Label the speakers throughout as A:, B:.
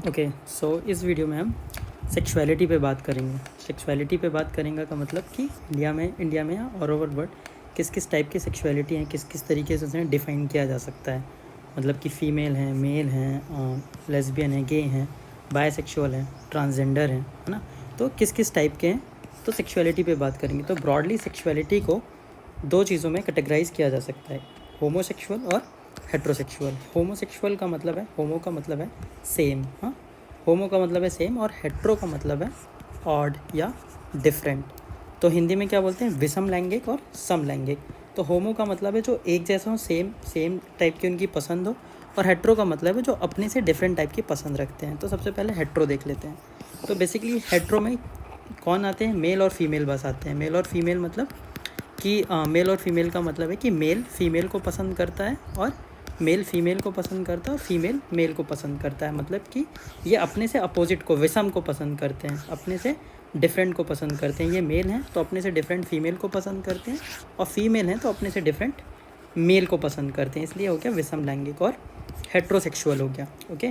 A: Okay, सो इस video में हम सेक्सुअलिटी पे बात करेंगे। सेक्सुअलिटी पे बात करेंगे का मतलब कि इंडिया में या ऑल ओवर वर्ल्ड किस किस टाइप की सेक्सुअलिटी हैं, किस किस तरीके से उसे डिफ़ाइन किया जा सकता है। मतलब कि फ़ीमेल हैं, मेल हैं, लेस्बियन हैं, गे हैं, बायसेक्सुअल हैं, ट्रांसजेंडर हैं, है ना। तो किस किस टाइप के हैं, तो सेक्सुअलिटी पे बात करेंगे। तो ब्रॉडली सेक्सुअलिटी को दो चीज़ों में कैटेगराइज किया जा सकता है, होमोसेक्सुअल और हेट्रोसेक्सुअल। होमोसेक्सुअल का मतलब है, होमो का मतलब है सेम, हाँ, होमो का मतलब है सेम, और हेट्रो का मतलब है ऑड या डिफरेंट। तो हिंदी में क्या बोलते हैं, विषम लैंगिक और समलैंगिक। तो होमो का मतलब है जो एक जैसा हो, सेम सेम टाइप की उनकी पसंद हो, और हेट्रो का मतलब है जो अपने से डिफरेंट टाइप की पसंद रखते हैं। तो सबसे पहले हेट्रो देख लेते हैं। तो बेसिकली हेट्रो में कौन आते हैं, मेल और फीमेल बस आते हैं। मेल और फीमेल मतलब कि मेल और फीमेल का मतलब है कि मेल फीमेल को पसंद करता है, और मेल फीमेल को पसंद करता है, और फीमेल मेल को पसंद करता है। मतलब कि ये अपने से अपोजिट को, विषम को पसंद करते हैं, अपने से डिफरेंट को पसंद करते हैं। ये मेल हैं तो अपने से डिफरेंट फीमेल को पसंद करते हैं, और फीमेल हैं तो अपने से डिफरेंट मेल को पसंद करते हैं। इसलिए हो गया विषम लैंगिक और हेट्रोसेक्सुअल हो गया। ओके,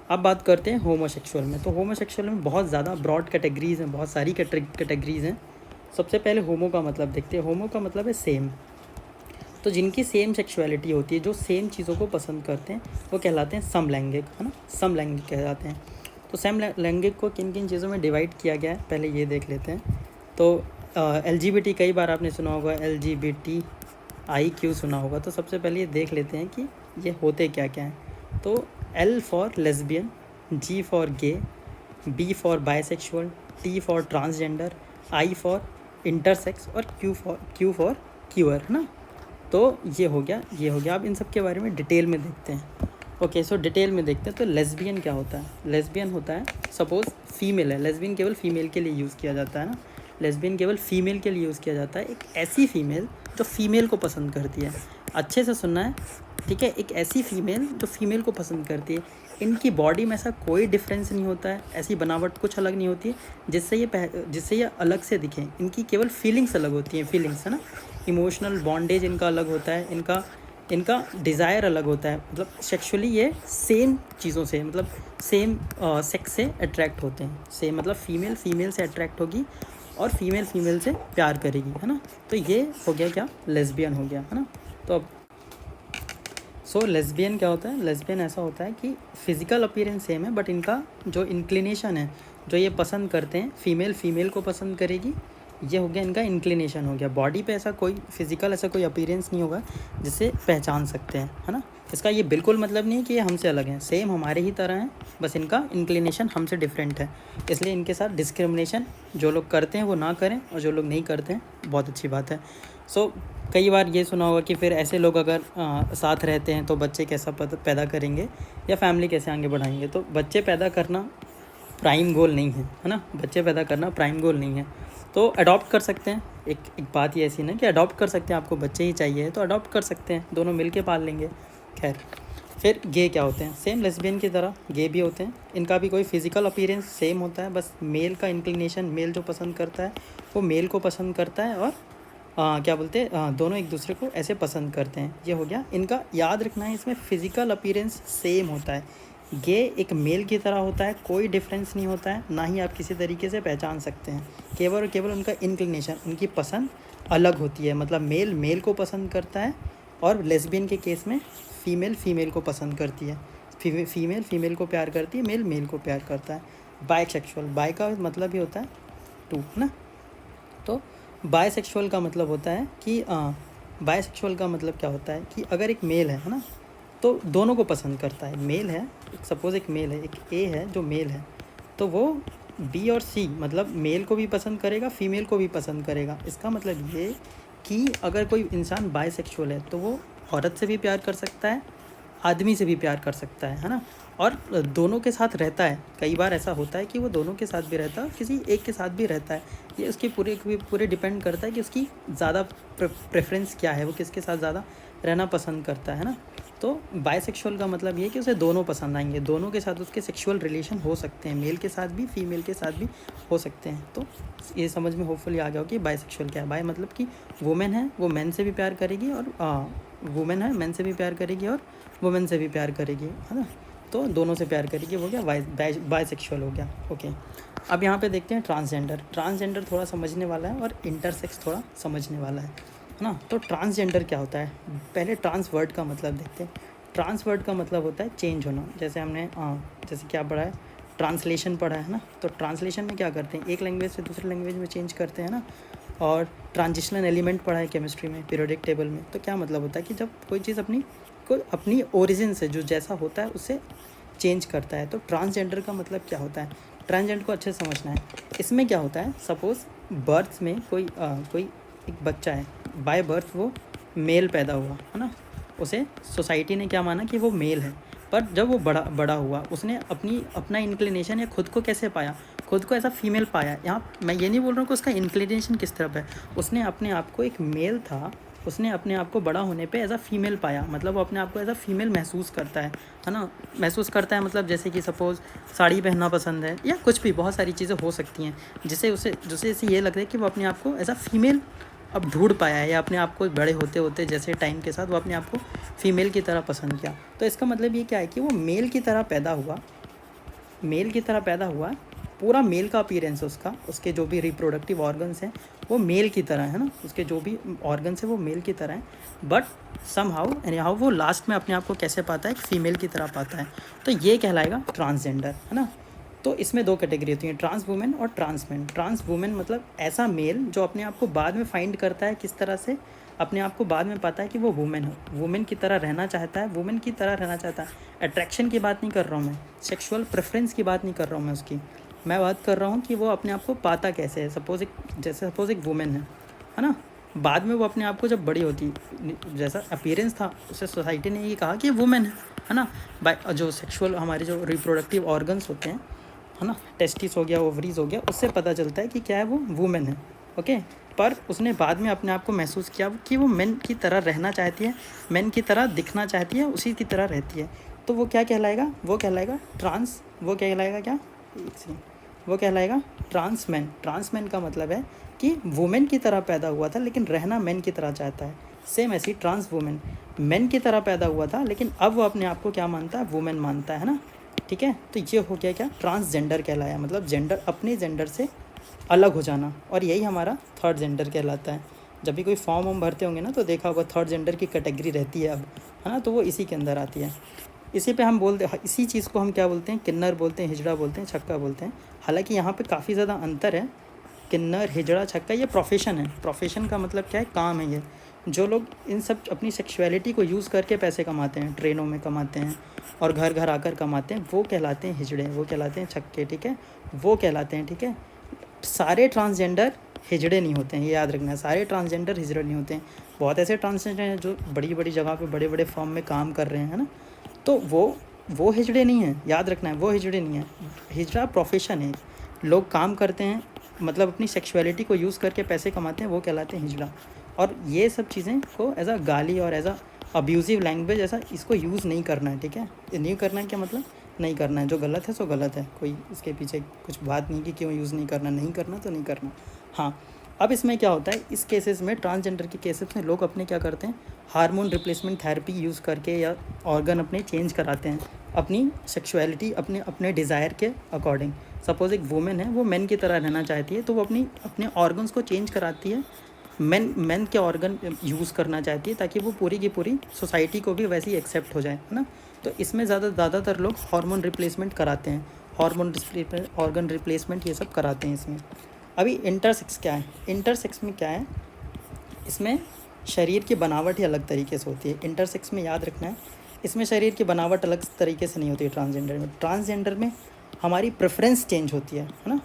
A: अब बात करते हैं होमोसेक्सुअल में। तो होमोसेक्सुअल में बहुत ज़्यादा ब्रॉड कैटेगरीज़ हैं, बहुत सारी कैटेगरीज़ हैं। सबसे पहले होमो का मतलब देखते हैं। होमो का मतलब है सेम। तो जिनकी सेम सेक्सुअलिटी होती है, जो सेम चीज़ों को पसंद करते हैं, वो कहलाते हैं समलैंगिक, है ना, समलैंगिक कहलाते हैं। तो समलैंगिक को किन किन चीज़ों में डिवाइड किया गया है, पहले ये देख लेते हैं। तो LGBT कई बार आपने सुना होगा, LGBTIQ सुना होगा। तो सबसे पहले ये देख लेते हैं कि ये होते क्या क्या हैं। तो L for lesbian, G for gay, B for bisexual, T for transgender, I for intersex, और Q फॉर क्यूअर, है ना। तो ये हो गया। अब इन सब के बारे में डिटेल में देखते हैं। ओके, सो डिटेल में देखते हैं। तो लेस्बियन क्या होता है। लेस्बियन होता है, सपोज़ फीमेल है, लेस्बियन केवल फीमेल के लिए यूज़ किया जाता है ना, लेस्बियन केवल फीमेल के लिए यूज़ किया जाता है। एक ऐसी फीमेल जो फीमेल को पसंद करती है, अच्छे से सुनना है, ठीक है। एक ऐसी फीमेल जो फीमेल को पसंद करती है, इनकी बॉडी में ऐसा कोई डिफरेंस नहीं होता है, ऐसी बनावट कुछ अलग नहीं होती है जिससे ये अलग से दिखें। इनकी केवल फीलिंग्स अलग होती हैं, फीलिंग्स, है ना। इमोशनल बॉन्डेज इनका अलग होता है, इनका डिज़ायर अलग होता है। मतलब सेक्सुअली ये सेम चीज़ों से, मतलब सेम सेक्स से अट्रैक्ट होते हैं। सेम मतलब फीमेल फीमेल से अट्रैक्ट होगी, और फीमेल फीमेल से प्यार करेगी, है ना। तो ये हो गया क्या, लेस्बियन हो गया, है ना। तो अब लेस्बियन क्या होता है। लेस्बियन ऐसा होता है कि फ़िज़िकल अपीयरेंस सेम है, बट इनका जो इंक्लिनेशन है, जो ये पसंद करते हैं, फीमेल फीमेल को पसंद करेगी। ये हो गया इनका इंक्लिनेशन हो गया। बॉडी पे ऐसा कोई फिज़िकल ऐसा कोई अपीयरेंस नहीं होगा जिसे पहचान सकते हैं, है ना। इसका ये बिल्कुल मतलब नहीं है कि ये हमसे अलग हैं, सेम हमारे ही तरह हैं, बस इनका इंक्लिनेशन हमसे डिफरेंट है। इसलिए इनके साथ डिस्क्रिमिनेशन जो लोग करते हैं वो ना करें, और जो लोग नहीं करते हैं बहुत अच्छी बात है। कई बार ये सुना होगा कि फिर ऐसे लोग अगर साथ रहते हैं तो बच्चे कैसा पैदा करेंगे, या फैमिली कैसे आगे बढ़ाएंगे। तो बच्चे पैदा करना प्राइम गोल नहीं है ना। बच्चे पैदा करना प्राइम गोल नहीं है। तो अडॉप्ट कर सकते हैं। एक बात ये ऐसी ना कि अडॉप्ट कर सकते हैं, आपको बच्चे ही चाहिए तो अडॉप्ट कर सकते हैं, दोनों मिल के पाल लेंगे। खैर, फिर गे क्या होते हैं, सेम लेस्बियन की तरह गे भी होते हैं। इनका भी कोई फिज़िकल अपीयरेंस सेम होता है, बस मेल का इंक्लिनेशन, मेल जो पसंद करता है वो मेल को पसंद करता है, और क्या बोलते हैं, दोनों एक दूसरे को ऐसे पसंद करते हैं। ये हो गया इनका। याद रखना है, इसमें फ़िज़िकल अपीयरेंस सेम होता है। गे एक मेल की तरह होता है, कोई डिफरेंस नहीं होता है, ना ही आप किसी तरीके से पहचान सकते हैं। केवल और केवल उनका इंक्लिनेशन, उनकी पसंद अलग होती है। मतलब मेल मेल को पसंद करता है, और लेस्बियन के केस में फ़ीमेल फीमेल को पसंद करती है, फीमेल फीमेल को प्यार करती है, मेल मेल को प्यार करता है। बायसेक्सुअल, बाय का मतलब ही होता है टू, है ना। तो बायसेक्सुअल का मतलब होता है कि बायसेक्सुअल का मतलब क्या होता है कि अगर एक मेल है ना, तो दोनों को पसंद करता है। मेल है, सपोज़ एक मेल है, एक ए है जो मेल है, तो वो बी और सी मतलब मेल को भी पसंद करेगा, फीमेल को भी पसंद करेगा। इसका मतलब ये कि अगर कोई इंसान बायसेक्सुअल है तो वो औरत से भी प्यार कर सकता है, आदमी से भी प्यार कर सकता है ना, और दोनों के साथ रहता है। कई बार ऐसा होता है कि वो दोनों के साथ भी रहता है, किसी एक के साथ भी रहता है। ये उसके पूरे डिपेंड करता है कि उसकी ज़्यादा प्रेफरेंस क्या है, वो किसके साथ ज़्यादा रहना पसंद करता है ना। तो बायसेक्सुअल का मतलब ये है कि उसे दोनों पसंद आएंगे, दोनों के साथ उसके सेक्सुअल रिलेशन हो सकते हैं, मेल के साथ भी फीमेल के साथ भी हो सकते हैं। तो ये समझ में होपफुली आ गया हो कि बायसेक्सुअल क्या है। बाय मतलब कि वुमेन है वो मैन से भी प्यार करेगी, और वुमेन है मैन से भी प्यार करेगी, और वुमेन से भी प्यार करेगी, है ना। तो दोनों से प्यार करेगी, वो क्या बायसेक्सुअल हो गया। ओके, अब यहाँ पे देखते हैं ट्रांसजेंडर। ट्रांसजेंडर थोड़ा समझने वाला है और इंटरसेक्स थोड़ा समझने वाला है ना। तो ट्रांसजेंडर क्या होता है, पहले ट्रांस वर्ड का मतलब देखते हैं। ट्रांस वर्ड का मतलब होता है चेंज होना। जैसे हमने जैसे क्या पढ़ा है, ट्रांसलेशन पढ़ा है ना। तो ट्रांसलेशन में क्या करते हैं, एक लैंग्वेज से दूसरे लैंग्वेज में चेंज करते हैं ना। और ट्रांजिशनल एलिमेंट पढ़ा है केमिस्ट्री में, पीरियोडिक टेबल में। तो क्या मतलब होता है कि जब कोई चीज़ अपनी ओरिजिन से जो जैसा होता है उससे चेंज करता है। तो ट्रांसजेंडर का मतलब क्या होता है, ट्रांसजेंडर को अच्छे से समझना है। इसमें क्या होता है, सपोज़ बर्थ में कोई एक बच्चा है, बाय बर्थ वो मेल पैदा हुआ है ना। उसे सोसाइटी ने क्या माना कि वो मेल है, पर जब वो बड़ा हुआ उसने अपना इंक्लिनेशन या खुद को कैसे पाया, खुद को ऐसा फीमेल पाया। यहाँ मैं ये नहीं बोल रहा हूँ कि उसका इंक्लिनेशन किस तरफ है, उसने अपने आप को, एक मेल था, उसने अपने आप को बड़ा होने पे एज अ फीमेल पाया। मतलब वो अपने आप को एज अ फीमेल महसूस करता है ना। महसूस करता है मतलब जैसे कि सपोज़ साड़ी पहनना पसंद है या कुछ भी, बहुत सारी चीज़ें हो सकती हैं जिससे ये लगता है कि वो अपने आप को एज अ फीमेल अब ढूंढ पाया है, या अपने आप को बड़े होते होते जैसे टाइम के साथ वो अपने आप को फीमेल की तरह पसंद किया। तो इसका मतलब ये क्या है कि वो मेल की तरह पैदा हुआ, पूरा मेल का अपीयरेंस उसके जो भी रिप्रोडक्टिव ऑर्गन्स हैं वो मेल की तरह है ना, उसके जो भी ऑर्गन्स हैं वो मेल की तरह हैं। बट समहाउ एनीहाउ वो लास्ट में अपने आप को कैसे पाता है, एक फीमेल की तरह पाता है। तो ये कहलाएगा ट्रांसजेंडर, है ना। तो इसमें दो कैटेगरी होती हैं, ट्रांस वुमेन और ट्रांस मैन। ट्रांस वुमेन मतलब ऐसा मेल जो अपने आप को बाद में फाइंड करता है, किस तरह से अपने आप को बाद में पाता है कि वो वुमेन है, वुमेन की तरह रहना चाहता है, अट्रैक्शन की बात नहीं कर रहा हूँ मैं, सेक्सुअल प्रेफरेंस की बात नहीं कर रहा हूँ मैं उसकी, मैं बात कर रहा हूँ कि वो अपने आप को पाता कैसे है। सपोज़ एक वुमेन है ना, बाद में वो अपने आप को जब बड़ी होती, जैसा अपीयरेंस था उसे सोसाइटी ने ये कहा कि वुमेन है ना। जो सेक्सुअल हमारे जो रिप्रोडक्टिव ऑर्गन्स होते हैं, है ना, टेस्टिस हो गया, ओवरीज हो गया, उससे पता चलता है कि क्या है, वो वुमेन है। ओके, पर उसने बाद में अपने आप को महसूस किया कि वो मेन की तरह रहना चाहती है, मेन की तरह दिखना चाहती है, उसी की तरह रहती है। तो वो क्या कहलाएगा, वो कहलाएगा ट्रांसमैन। ट्रांसमैन का मतलब है कि वुमेन की तरह पैदा हुआ था लेकिन रहना मेन की तरह चाहता है। सेम ऐसी ट्रांस वुमेन, मेन की तरह पैदा हुआ था लेकिन अब वो अपने आप को क्या मानता है, वुमेन मानता है ना। ठीक है, तो ये हो गया क्या, ट्रांसजेंडर कहलाया, मतलब जेंडर, अपने जेंडर से अलग हो जाना। और यही हमारा थर्ड जेंडर कहलाता है। जब भी कोई फॉर्म हम भरते होंगे ना तो देखा होगा थर्ड जेंडर की कैटेगरी रहती है अब, है ना, तो वो इसी के अंदर आती है। इसी पे हम इसी चीज़ को हम क्या बोलते हैं, किन्नर बोलते हैं, हिजड़ा बोलते हैं, छक्का बोलते हैं। हालांकि यहाँ पे काफ़ी ज़्यादा अंतर है। किन्नर, हिजड़ा, छक्का ये प्रोफेशन है। प्रोफेशन का मतलब क्या है, काम है। ये जो लोग इन सब अपनी सेक्सुअलिटी को यूज़ करके पैसे कमाते हैं, ट्रेनों में कमाते हैं और घर घर आकर कमाते हैं, वो कहलाते हैं हिजड़े, वो कहलाते हैं छक्के। ठीक है, वो कहलाते हैं। ठीक है, सारे ट्रांसजेंडर हिजड़े नहीं होते हैं, ये याद रखना है, सारे ट्रांसजेंडर हिजड़े नहीं होते हैं। बहुत ऐसे ट्रांसजेंडर हैं जो बड़ी बड़ी जगह पे बड़े बड़े फॉर्म में काम कर रहे हैं, है ना, तो वो हिजड़े नहीं हैं, याद रखना है, वो हिजड़े नहीं है। हिजड़ा प्रोफेशन है, लोग काम करते हैं, मतलब अपनी सेक्सुअलिटी को यूज़ करके पैसे कमाते हैं, वो कहलाते हैं हिजड़ा। और ये सब चीज़ें को एज अ गाली और एज अ अब्यूज़िव लैंग्वेज ऐसा इसको यूज़ नहीं करना है। ठीक है, ये नहीं करना है, क्या मतलब नहीं करना है, जो गलत है सो गलत है, कोई इसके पीछे कुछ बात नहीं कि क्यों यूज़ नहीं करना, नहीं करना तो नहीं करना। हाँ, अब इसमें क्या होता है, इस केसेस में, ट्रांसजेंडर के केसेस में लोग अपने क्या करते हैं, हार्मोन रिप्लेसमेंट थेरेपी यूज़ करके या ऑर्गन अपने चेंज कराते हैं अपनी सेक्सुअलिटी अपने डिज़ायर के अकॉर्डिंग। सपोज़ एक वुमेन है, वो मेन की तरह रहना चाहती है, तो वो अपने ऑर्गन्स को चेंज कराती है, मेन के ऑर्गन यूज़ करना चाहती है ताकि वो पूरी की पूरी सोसाइटी को भी वैसे ही एक्सेप्ट हो जाए, है ना। तो इसमें ज़्यादातर लोग हार्मोन रिप्लेसमेंट कराते हैं, ऑर्गन रिप्लेसमेंट ये सब कराते हैं इसमें। अभी इंटरसेक्स क्या है, इंटरसेक्स में क्या है, इसमें शरीर की बनावट ही अलग तरीके से होती है। इंटरसेक्स में याद रखना है, इसमें शरीर की बनावट अलग तरीके से नहीं होती है। ट्रांसजेंडर में हमारी प्रेफरेंस चेंज होती है ना।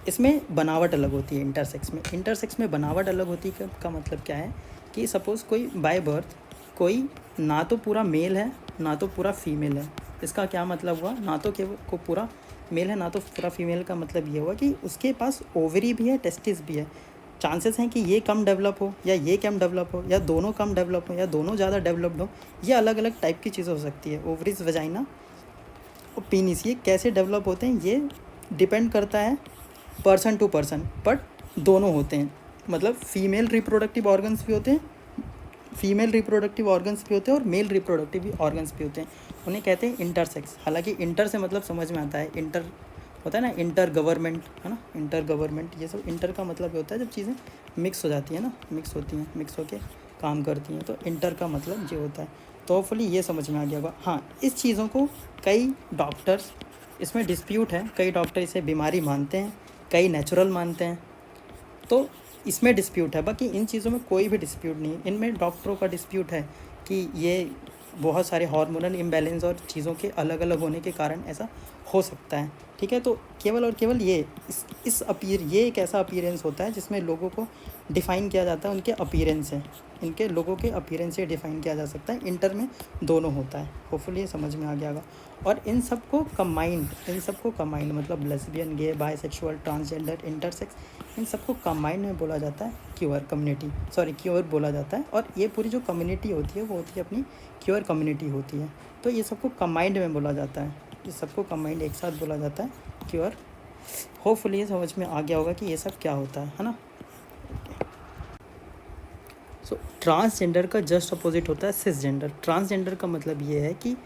A: इसमें बनावट अलग होती है। इंटरसेक्स में बनावट अलग होती है का मतलब क्या है कि सपोज़ कोई बाय बर्थ कोई ना तो पूरा मेल है ना तो पूरा फीमेल है। इसका क्या मतलब हुआ, ना तो को पूरा मेल है ना तो पूरा फीमेल का मतलब ये हुआ कि उसके पास ओवरी भी है, टेस्टिस भी है। चांसेस हैं कि ये कम डेवलप हो या ये कम डेवलप हो या दोनों कम डेवलप हो या दोनों ज़्यादा डेवलप्ड हो। ये अलग अलग टाइप की चीज़ हो सकती है। ओवरीज, वजाइना और पीनिस, ये कैसे डेवलप होते हैं ये डिपेंड करता है पर्सन टू पर्सन, बट दोनों होते हैं। मतलब फीमेल रिप्रोडक्टिव ऑर्गन्स भी होते हैं, फीमेल रिप्रोडक्टिव ऑर्गन्स भी होते हैं और मेल रिप्रोडक्टिव ऑर्गन्स भी होते हैं, उन्हें कहते हैं इंटरसेक्स। हालांकि इंटर से मतलब समझ में आता है, इंटर होता है ना, इंटर गवर्नमेंट, है ना, इंटर गवर्नमेंट, ये सब इंटर का मतलब होता है जब चीज़ें मिक्स हो जाती हैं ना, मिक्स होती हैं, मिक्स होके काम करती हैं, तो इंटर का मतलब ये होता है। तो होपफुली ये समझ में आ गया होगा। हाँ, इस चीज़ों को कई डॉक्टर्स, इसमें डिस्प्यूट है, कई डॉक्टर इसे बीमारी मानते हैं, कई नेचुरल मानते हैं, तो इसमें डिस्प्यूट है। बाकी इन चीज़ों में कोई भी डिस्प्यूट नहीं है, इनमें डॉक्टरों का डिस्प्यूट है कि ये बहुत सारे हार्मोनल इम्बैलेंस और चीज़ों के अलग अलग होने के कारण ऐसा हो सकता है, ठीक है। तो केवल और केवल ये ये एक ऐसा अपीयरेंस होता है जिसमें लोगों को डिफ़ाइन किया जाता है उनके अपीयरेंस से, इनके लोगों के अपीयरेंस से डिफ़ाइन किया जा सकता है। इंटर में दोनों होता है, होपफुली ये समझ में आ गया होगा। और इन सबको कंबाइंड मतलब लेस्बियन, गे, बायसेक्सुअल, ट्रांसजेंडर, इंटरसेक्स, इन सबको कंबाइंड में बोला जाता है क्यूअर बोला जाता है। और ये पूरी जो कम्युनिटी होती है वो होती है अपनी क्यूअर कम्युनिटी होती है। तो ये सबको कंबाइंड में बोला जाता है, ये सबको कंबाइंड एक साथ बोला जाता है क्यूअर। होपफुली ये समझ में आ गया होगा कि ये सब क्या होता है ना। सो ट्रांसजेंडर का जस्ट अपोजिट होता है सिसजेंडर। ट्रांसजेंडर का मतलब ये है कि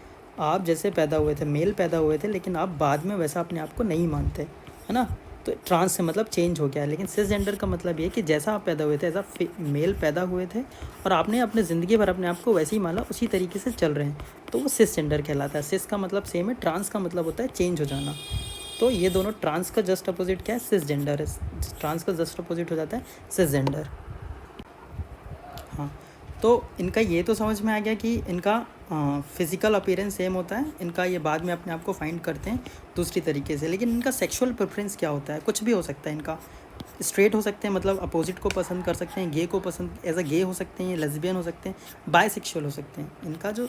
A: आप जैसे पैदा हुए थे, मेल पैदा हुए थे, लेकिन आप बाद में वैसा अपने आप को नहीं मानते, है ना। तो ट्रांस से मतलब चेंज हो गया है। लेकिन सिसजेंडर का मतलब ये है कि जैसा आप पैदा हुए थे ऐसा मेल पैदा हुए थे और आपने अपने ज़िंदगी भर अपने आप को वैसे ही माना, उसी तरीके से चल रहे हैं, तो वो सिसजेंडर कहलाता है। सिस का मतलब सेम है, ट्रांस का मतलब होता है चेंज हो जाना। तो ये दोनों, ट्रांस का जस्ट अपोजिट क्या है, सिसजेंडर है। ट्रांस का जस्ट अपोजिट हो जाता है सिसजेंडर। हाँ, तो इनका ये तो समझ में आ गया कि इनका फिज़िकल अपीयरेंस सेम होता है, इनका ये बाद में अपने आप को फाइंड करते हैं दूसरी तरीके से। लेकिन इनका सेक्सुअल प्रेफरेंस क्या होता है, कुछ भी हो सकता है इनका। स्ट्रेट हो सकते हैं, मतलब अपोजिट को पसंद कर सकते हैं, गे को पसंद एज अ गे हो सकते हैं, लेस्बियन हो सकते हैं, बायसेक्सुअल हो सकते हैं। इनका जो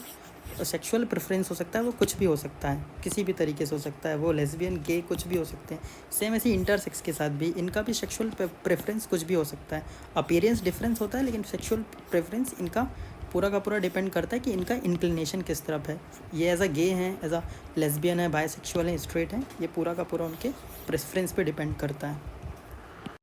A: सेक्सुअल प्रेफरेंस हो सकता है वो कुछ भी हो सकता है, किसी भी तरीके से हो सकता है, वो लेस्बियन, गे कुछ भी हो सकते हैं। सेम ऐसे इंटरसेक्स के साथ भी इनका भी सेक्सुअल प्रेफरेंस कुछ भी हो सकता है। अपीयरेंस डिफरेंस होता है, लेकिन सेक्सुअल प्रेफरेंस इनका पूरा का पूरा डिपेंड करता है कि इनका इंक्लिनेशन किस तरफ है। ये एज अ गे हैं, एज अ लेस्बियन है, बायसेक्सुअल है, स्ट्रेट हैं, ये पूरा का पूरा उनके प्रेफरेंस पे डिपेंड करता है।